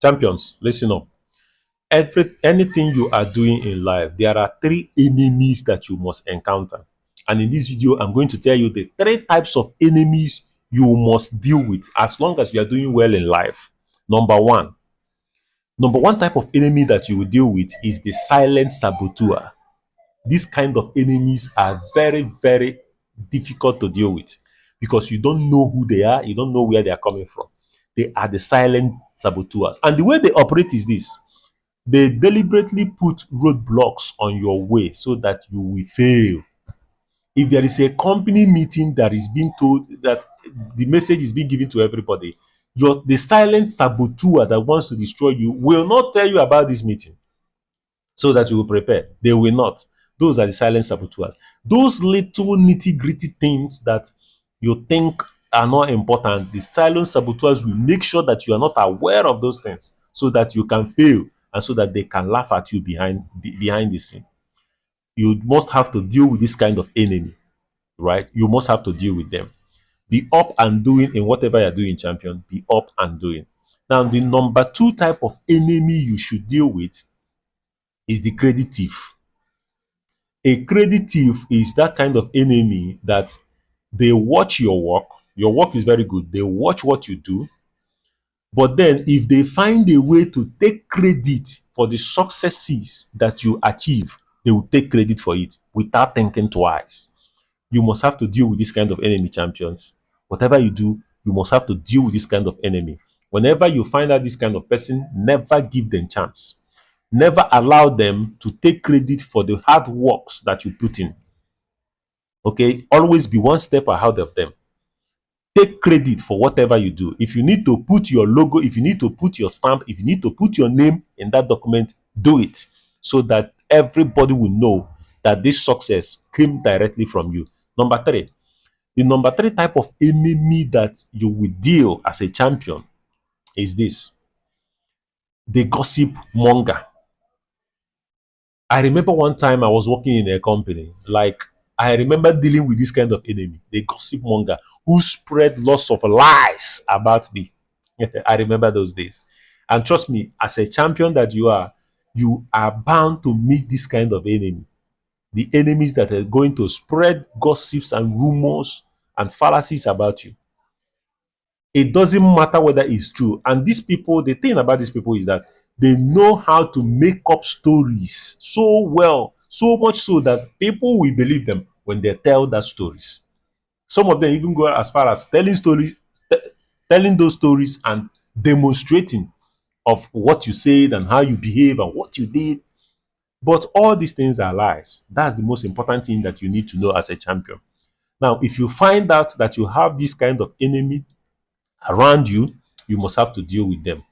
Champions, listen up. Anything you are doing in life, there are three enemies that you must encounter. And in this video, I'm going to tell you the three types of enemies you must deal with as long as you are doing well in life. Number one type of enemy that you will deal with is the silent saboteur. These kind of enemies are very, very difficult to deal with because you don't know who they are, you don't know where they are coming from. They are the silent saboteurs. And the way they operate is this: they deliberately put roadblocks on your way so that you will fail. If there is a company meeting that is being told that the message is being given to everybody, the silent saboteur that wants to destroy you will not tell you about this meeting so that you will prepare. They will not. Those are the silent saboteurs. Those little nitty-gritty things that you think are not important, the silent saboteurs will make sure that you are not aware of those things so that you can fail and so that they can laugh at you behind the scene. You must have to deal with this kind of enemy, right? You must have to deal with them. Be up and doing in whatever you're doing, champion. Be up and doing. Now, the number two type of enemy you should deal with is the credit thief. A credit thief is that kind of enemy that they watch your work. Your work is very good. They watch what you do. But then if they find a way to take credit for the successes that you achieve, they will take credit for it without thinking twice. You must have to deal with this kind of enemy, champions. Whatever you do, you must have to deal with this kind of enemy. Whenever you find out this kind of person, never give them chance. Never allow them to take credit for the hard works that you put in. Okay? Always be one step ahead of them. Take credit for whatever you do. If you need to put your logo, if you need to put your stamp, if you need to put your name in that document, do it so that everybody will know that this success came directly from you. Number three, the number three type of enemy that you will deal as a champion is this: the gossip monger. I remember one time I was working in a company. Like, I remember dealing with this kind of enemy, the gossip monger, who spread lots of lies about me. I remember those days. And trust me, as a champion that you are bound to meet this kind of enemy. The enemies that are going to spread gossips and rumors and fallacies about you. It doesn't matter whether it's true. And these people, the thing about these people is that they know how to make up stories so well, so much so that people will believe them when they tell that stories. Some of them even go as far as telling those stories and demonstrating of what you said and how you behave and what you did. But all these things are lies. That's the most important thing that you need to know as a champion. Now, if you find out that you have this kind of enemy around you, you must have to deal with them.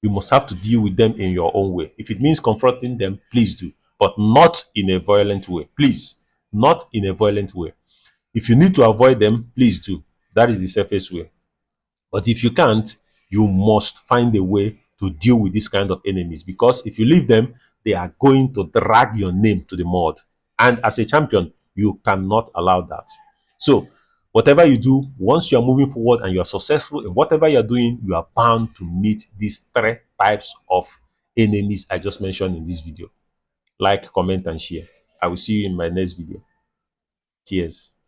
You must have to deal with them in your own way. If it means confronting them, please do, but not in a violent way. Please, not in a violent way. If you need to avoid them, please do. That is the safest way. But if you can't, you must find a way to deal with this kind of enemies, because if you leave them, they are going to drag your name to the mud. And as a champion, you cannot allow that. So, whatever you do, once you are moving forward and you are successful in whatever you're doing, you are bound to meet these three types of enemies I just mentioned in this video. Like, comment, and share. I will see you in my next video. Cheers.